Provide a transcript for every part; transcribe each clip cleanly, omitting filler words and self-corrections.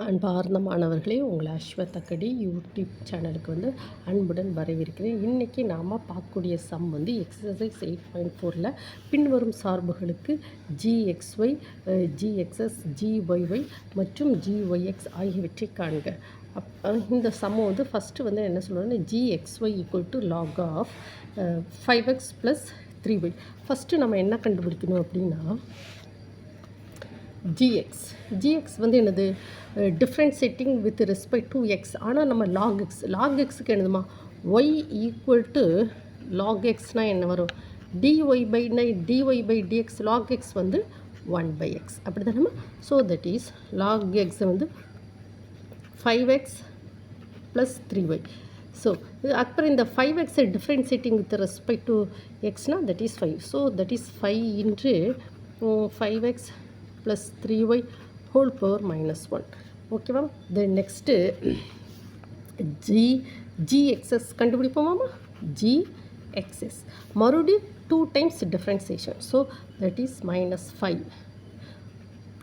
அன்பார்ந்த மாணவர்களே, உங்களை அஸ்வத் அகாடமி யூடியூப் சேனலுக்கு அன்புடன் வரவேற்கிறேன். இன்றைக்கி நாம் பார்க்கக்கூடிய சம் எக்ஸசைஸ் 8.4ல் பின்வரும் சார்புகளுக்கு gxy, gxs, gyy மற்றும் gyx ஆகியவற்றை காண்க. இந்த சம் ஃபஸ்ட்டு என்ன சொல்லுவாங்கன்னா, gxy = log of 5x + 3y. First நம்ம என்ன கண்டுபிடிக்கணும் அப்படின்னா, gx என்னது, differentiating with respect to X. ஆனால் நம்ம log xக்கு என்னதுமா, y = log xனால் என்ன வரும், dy/dx log x 1/x அப்படி தான் நம்ம. So that is log x 5x + 3y. So அப்புறம் இந்த 5x differentiating with respect to எக்ஸ்னால் that is 5. So that is 5 × 5x + 3y whole power -1. ஓகேவா. தென் நெக்ஸ்ட்டு gxs கண்டுபிடிப்போமாமா. gxs மறுபடியும் 2 times differentiation. So that is -5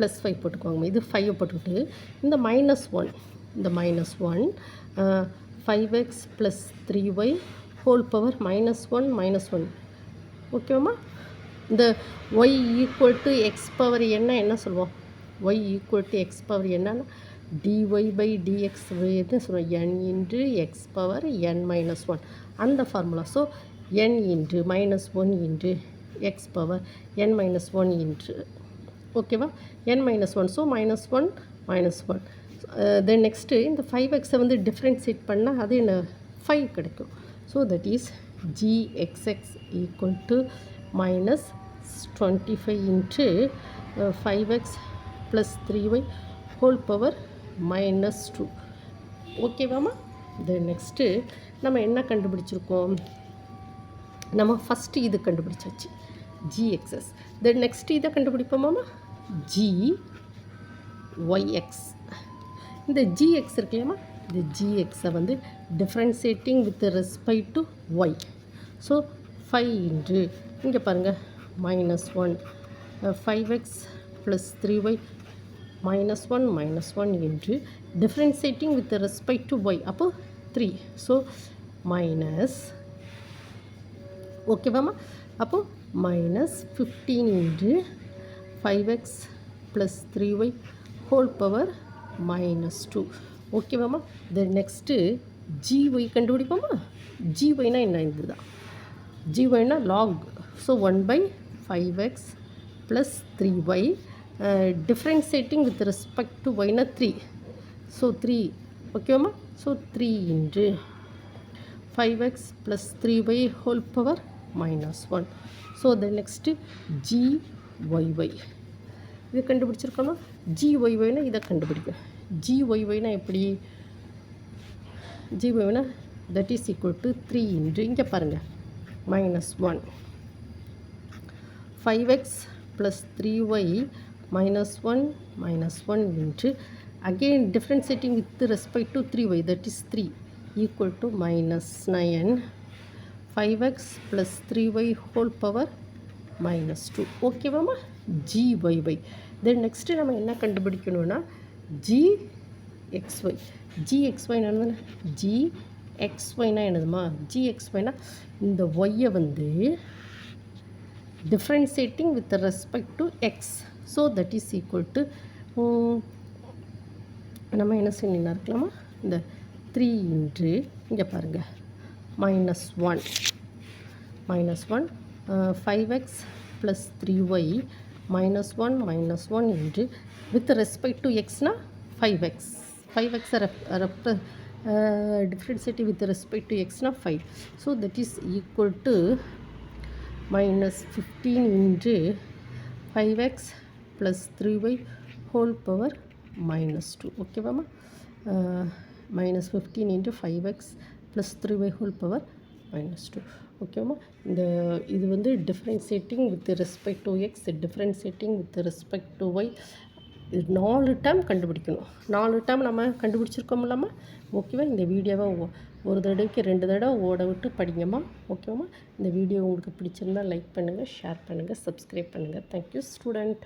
+ 5 போட்டுக்கோங்க. இது 5 போட்டுக்கிட்டு இந்த -1 5x + 3y whole power -1 ஓகேவாம்மா. இந்த y = x பவர் என்ன சொல்லுவோம், y = x பவர் என்னன்னா dy/dx என்ன சொல்லுவோம், n × x பவர் n - 1 அந்த formula. So n × -1 × x power n - 1 ஓகேவா, n - 1. ஸோ -1 -1. தென் நெக்ஸ்ட்டு இந்த 5x டிஃப்ரென்ஷியேட் பண்ணால் அது என்ன 5 கிடைக்கும். So that is gxx = -25 × 5x + 3y whole power -2. ஓகேவாம்மா. தென் நெக்ஸ்ட்டு நம்ம என்ன கண்டுபிடிச்சிருக்கோம், நம்ம ஃபஸ்ட்டு இது கண்டுபிடிச்சாச்சு gxs. தென் நெக்ஸ்ட்டு இதை கண்டுபிடிப்போமாம்மா, gyx. இந்த gx இருக்குல்லையாம்மா, இந்த gxை differentiating with respect to y. So 5 இங்கே பாருங்கள் -1 5x + 3y -1 differentiating with respect to y அப்போ 3. ஸோ மைனஸ் ஓகேவாம்மா. அப்போது -15 × 5x + 3y whole power -2 ஓகேவாம்மா. தென் நெக்ஸ்ட்டு gy கண்டுபிடிப்போமா. gyனா என்ன, இதுதான் gyனா log. So 1/5x + 3y differentiating with respect to yனா 3. ஸோ 3 ஓகேவாம்மா. So 3 × 5x + 3y whole power -1. So then next gyy இது கண்டுபிடிச்சிருக்கோம்னா, gyyனா இதை கண்டுபிடிக்கும். gyyனா எப்படி, gyyனா தட் இஸ் = 3 இங்கே பாருங்கள் -1 5x + 3y -1 again differentiating with respect to 3y that is 3 = -9 5x + 3y whole power -2 ஓகேவாம்மா. gyy. Then next நம்ம என்ன கண்டுபிடிக்கணும்னா gxy. என்னது, gxyனா என்னதுமா, gxyனா இந்த ஒய்யை differentiating with respect to x. So that is = நம்ம என்ன செய்யணும்னா இருக்கலாமா, இந்த 3 இங்கே பாருங்கள் -1 5x + 3y -1 with respect to எக்ஸ்னா 5x differentiating with respect to எக்ஸ்னா 5. So that is = -15 × 5x + 3y whole power -2 ஓகேவாம்மா. -15 × 5x + 3y whole power -2 ஓகேவாம்மா. இந்த இது differentiating with respect to x, differentiating with respect to y 4 time கண்டுபிடிக்கணும். 4 time நம்ம கண்டுபிடிச்சிருக்கோம் இல்லாமல். ஓகேவா. இந்த வீடியோவை ஒரு தடவைக்கு 2 தடவை ஓட விட்டு படிங்கம்மா. ஓகேவாம்மா. இந்த வீடியோ உங்களுக்கு பிடிச்சிருந்தால் லைக் பண்ணுங்கள், ஷேர் பண்ணுங்கள், சப்ஸ்கிரைப் பண்ணுங்கள். Thank you student.